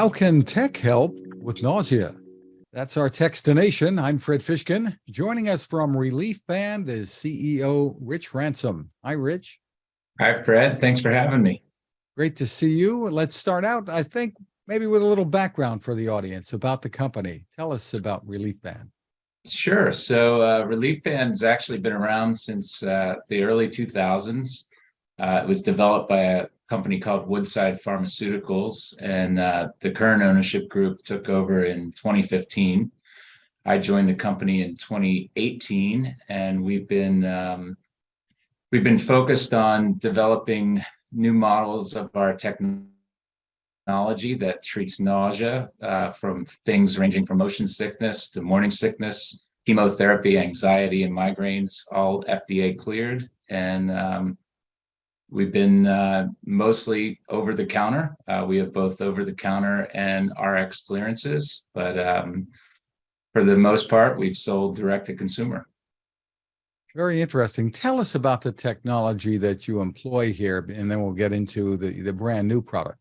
How can tech help with nausea? That's our Techstination. I'm Fred Fishkin. Joining us from Reliefband is CEO Rich Ransom. Hi, Rich. Hi, Fred. Thanks for having me. Great to see you. Let's start out, I think, maybe with a little background for the audience about the company. Tell us about Reliefband. Sure. So Reliefband's actually been around since the early 2000s. It was developed by a company called Woodside Pharmaceuticals, and the current ownership group took over in 2015. I joined the company in 2018, and we've been focused on developing new models of our technology that treats nausea, from things ranging from motion sickness to morning sickness, chemotherapy, anxiety, and migraines, all FDA cleared. And we've been mostly over the counter. We have both over the counter and RX clearances, but for the most part, we've sold direct to consumer. Very interesting. Tell us about the technology that you employ here, and then we'll get into the brand new product.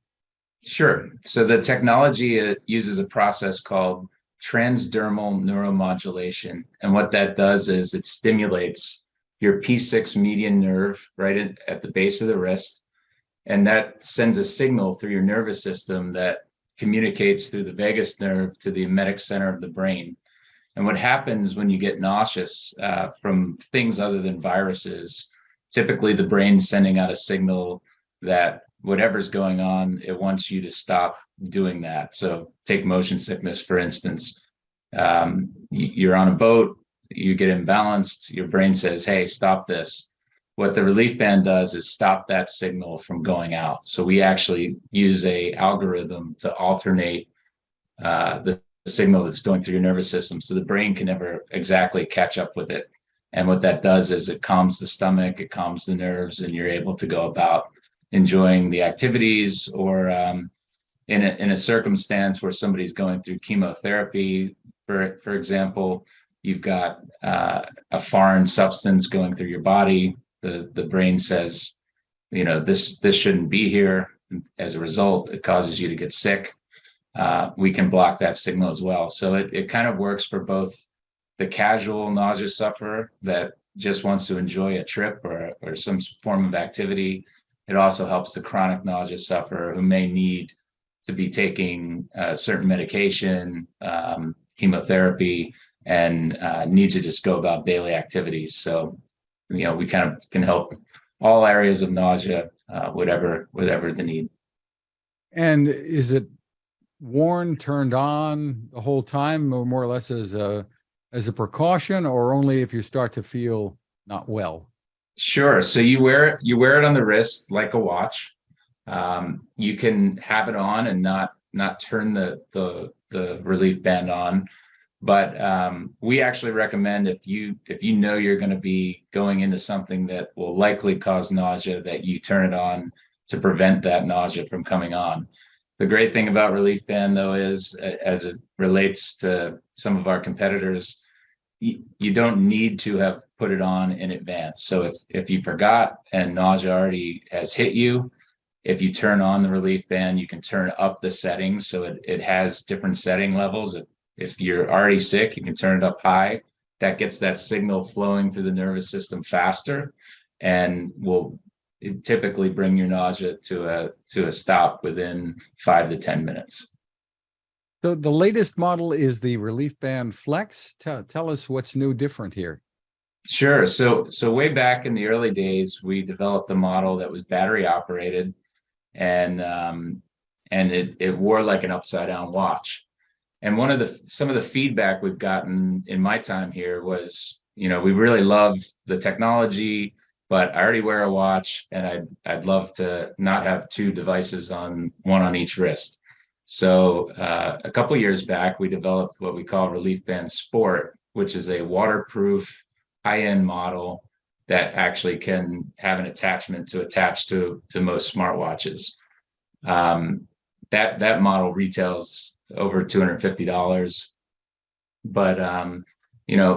Sure. So the technology uses a process called transdermal neuromodulation. And what that does is it stimulates your P6 median nerve right at the base of the wrist. And that sends a signal through your nervous system that communicates through the vagus nerve to the emetic center of the brain. And what happens when you get nauseous from things other than viruses, typically the brain's sending out a signal that whatever's going on, it wants you to stop doing that. So take motion sickness, for instance. You're on a boat, you get imbalanced, your brain says, hey, stop this. What the Reliefband does is stop that signal from going out. So we actually use a algorithm to alternate the signal that's going through your nervous system, so the brain can never exactly catch up with it. And what that does is it calms the stomach, it calms the nerves, and you're able to go about enjoying the activities, or in a circumstance where somebody's going through chemotherapy, for example, you've got a foreign substance going through your body. The brain says, this shouldn't be here. As a result, it causes you to get sick. We can block that signal as well. So it kind of works for both the casual nausea sufferer that just wants to enjoy a trip or some form of activity. It also helps the chronic nausea sufferer who may need to be taking certain medication, chemotherapy, and need to just go about daily activities. So, we kind of can help all areas of nausea, whatever the need. And is it worn, turned on the whole time, or more or less as a precaution, or only if you start to feel not well? Sure. So you wear it on the wrist like a watch. You can have it on and not turn the Reliefband on, but we actually recommend if you know you're going to be going into something that will likely cause nausea, that you turn it on to prevent that nausea from coming on. The great thing about Reliefband, though, is as it relates to some of our competitors, you don't need to have put it on in advance. So if you forgot and nausea already has hit you, if you turn on the Reliefband, you can turn up the settings. So it has different setting levels. If you're already sick, you can turn it up high. That gets that signal flowing through the nervous system faster and will typically bring your nausea to a stop within 5 to 10 minutes. So the latest model is the Reliefband Flex. Tell us what's new, different here. Sure. So way back in the early days, we developed a model that was battery operated, and it wore like an upside down watch. And some of the feedback we've gotten in my time here was, we really love the technology, but I already wear a watch, and I'd love to not have two devices one on each wrist. So a couple of years back, we developed what we call Reliefband Sport, which is a waterproof high-end model that actually can have an attachment to attach to most smartwatches. That model retails over $250, but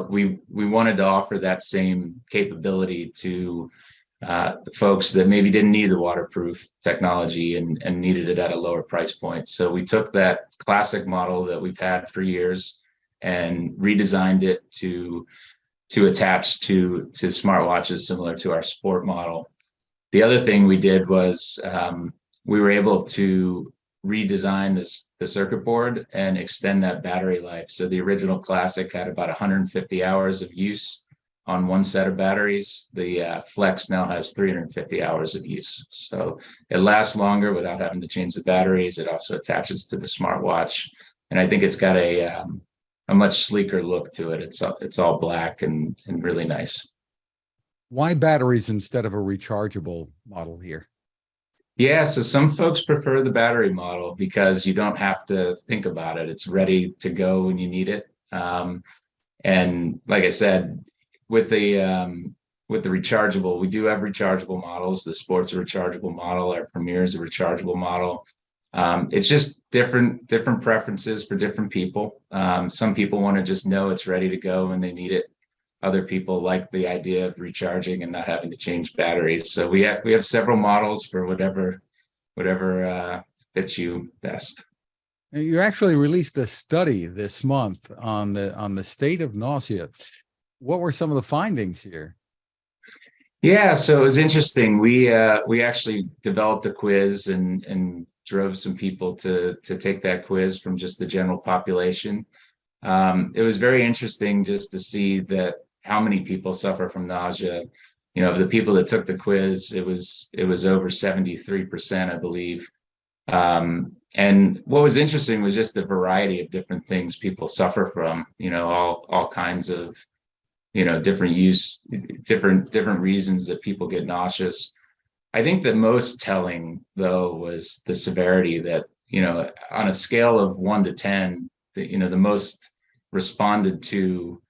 we wanted to offer that same capability to folks that maybe didn't need the waterproof technology and needed it at a lower price point. So we took that classic model that we've had for years and redesigned it to attach to smartwatches similar to our sport model. The other thing we did was we were able to redesign the circuit board and extend that battery life. So the original classic had about 150 hours of use on one set of batteries. The Flex now has 350 hours of use. So it lasts longer without having to change the batteries. It also attaches to the smartwatch. And I think it's got a much sleeker look to it. It's all black and really nice. Why batteries instead of a rechargeable model here? Yeah, so some folks prefer the battery model because you don't have to think about it. It's ready to go when you need it. And like I said, with the rechargeable, we do have rechargeable models. The Sport's a rechargeable model. Our Premier is a rechargeable model. It's just different preferences for different people. Some people want to just know it's ready to go when they need it. Other people like the idea of recharging and not having to change batteries. So we have several models for whatever fits you best. You actually released a study this month on the state of nausea. What were some of the findings here? Yeah, so it was interesting. We actually developed a quiz and drove some people to take that quiz from just the general population. It was very interesting just to see that how many people suffer from nausea. You know, of the people that took the quiz, it was over 73%, I believe. And what was interesting was just the variety of different things people suffer from. You know, all kinds of, you know, different reasons that people get nauseous. I think the most telling, though, was the severity that, you know, on a scale of 1 to 10, the most responded to,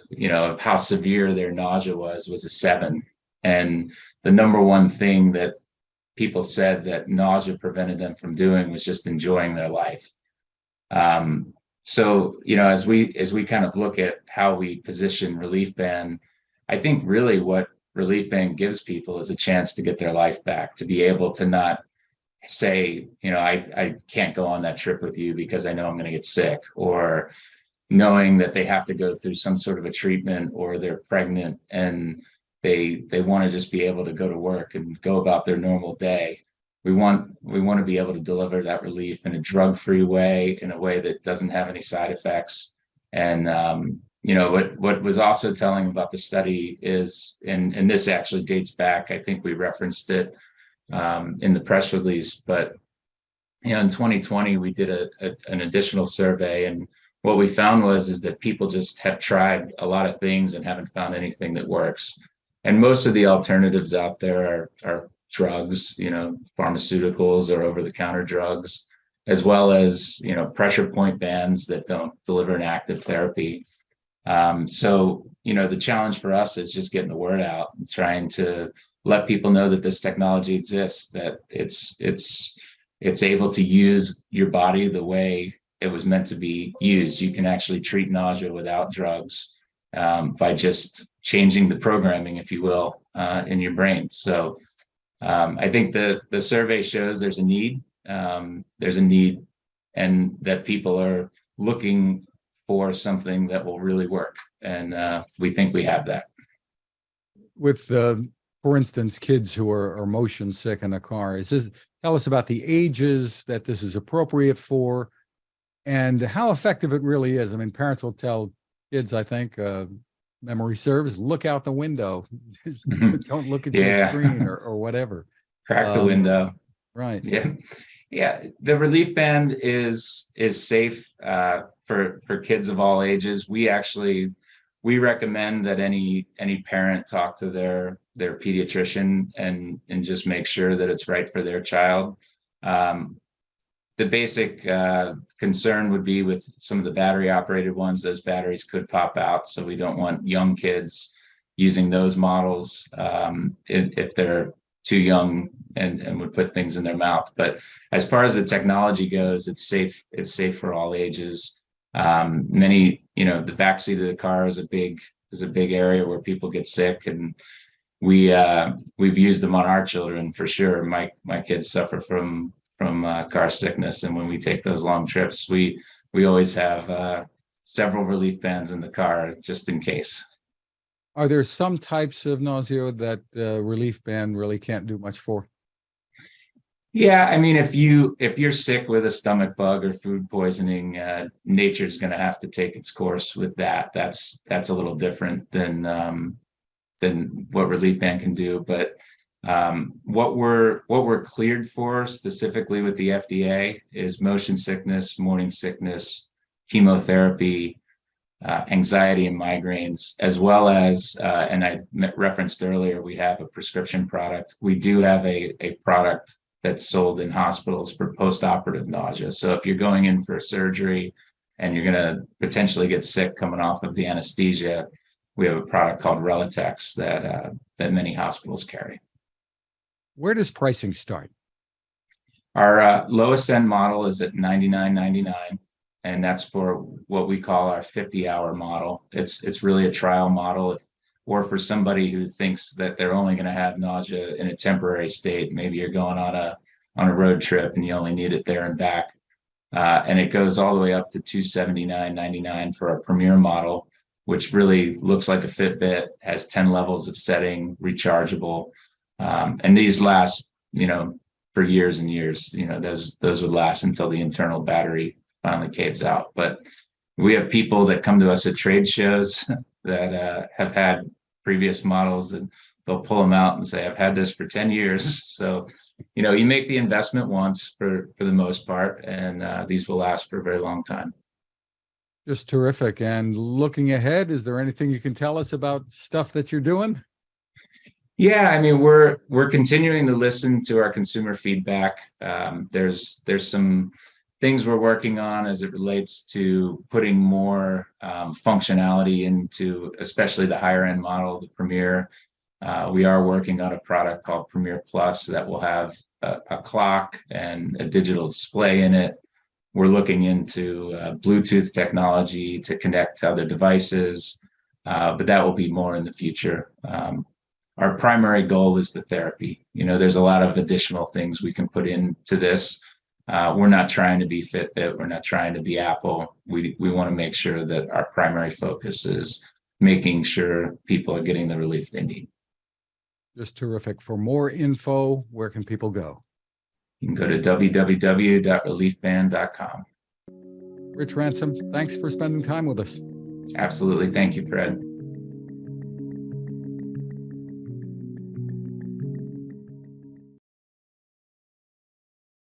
you know, of how severe their nausea was a 7. And the number one thing that people said that nausea prevented them from doing was just enjoying their life. So, you know, as we kind of look at how we position Reliefband, I think really what Reliefband gives people is a chance to get their life back, to be able to not say, you know, I can't go on that trip with you because I know I'm going to get sick, or knowing that they have to go through some sort of a treatment, or they're pregnant and they want to just be able to go to work and go about their normal day. We want to be able to deliver that relief in a drug-free way, in a way that doesn't have any side effects. And you know, what was also telling about the study is, and this actually dates back, I think we referenced it in the press release, but you know, in 2020 we did an additional survey, and what we found is that people just have tried a lot of things and haven't found anything that works. And most of the alternatives out there are drugs, you know, pharmaceuticals or over-the-counter drugs, as well as, you know, pressure point bands that don't deliver an active therapy. So, you know, the challenge for us is just getting the word out, and trying to let people know that this technology exists, that it's able to use your body the way it was meant to be used. You can actually treat nausea without drugs by just changing the programming, if you will, in your brain. So I think the survey shows there's a need. There's a need, and that people are looking for something that will really work. And we think we have that. With, for instance, kids who are motion sick in a car, tell us about the ages that this is appropriate for and how effective it really is. I mean, parents will tell kids, I think, memory serves, look out the window. Don't look at your screen or whatever. Crack the window. Right. Yeah. Yeah. The Reliefband is safe for kids of all ages. We recommend that any parent talk to their pediatrician and just make sure that it's right for their child. The basic concern would be with some of the battery operated ones, those batteries could pop out. So we don't want young kids using those models if they're too young and would put things in their mouth. But as far as the technology goes, it's safe. It's safe for all ages. The backseat of the car is a big area where people get sick, and we've used them on our children for sure. My kids suffer from car sickness, and when we take those long trips, we always have several relief bands in the car just in case. Are there some types of nausea that relief band really can't do much for? Yeah, I mean, if you're sick with a stomach bug or food poisoning, nature's going to have to take its course with that. That's a little different than what relief band can do. But what we're cleared for specifically with the FDA is motion sickness, morning sickness, chemotherapy, anxiety and migraines, as well as, and I referenced earlier, we have a prescription product. We do have a product that's sold in hospitals for post-operative nausea. So if you're going in for a surgery and you're going to potentially get sick coming off of the anesthesia, we have a product called Relitex that many hospitals carry. Where does pricing start? Our lowest end model is at $99.99, and that's for what we call our 50-hour model. It's really a trial model, or for somebody who thinks that they're only going to have nausea in a temporary state. Maybe you're going on a road trip and you only need it there and back, and it goes all the way up to $279.99 for our Premier model, which really looks like a Fitbit, has 10 levels of setting, rechargeable, and these last, for years and years. Those would last until the internal battery finally caves out. But we have people that come to us at trade shows that have had previous models, and they'll pull them out and say, I've had this for 10 years. So, you make the investment once for the most part, and these will last for a very long time. Just terrific. And looking ahead, is there anything you can tell us about stuff that you're doing? Yeah, I mean, we're continuing to listen to our consumer feedback. There's some things we're working on as it relates to putting more functionality into, especially the higher end model, the Premier. We are working on a product called Premier Plus that will have a clock and a digital display in it. We're looking into Bluetooth technology to connect to other devices, but that will be more in the future. Our primary goal is the therapy. There's a lot of additional things we can put into this. We're not trying to be Fitbit. We're not trying to be Apple. We want to make sure that our primary focus is making sure people are getting the relief they need. Just terrific. For more info, where can people go? You can go to www.reliefband.com. Rich Ransom, thanks for spending time with us. Absolutely. Thank you, Fred.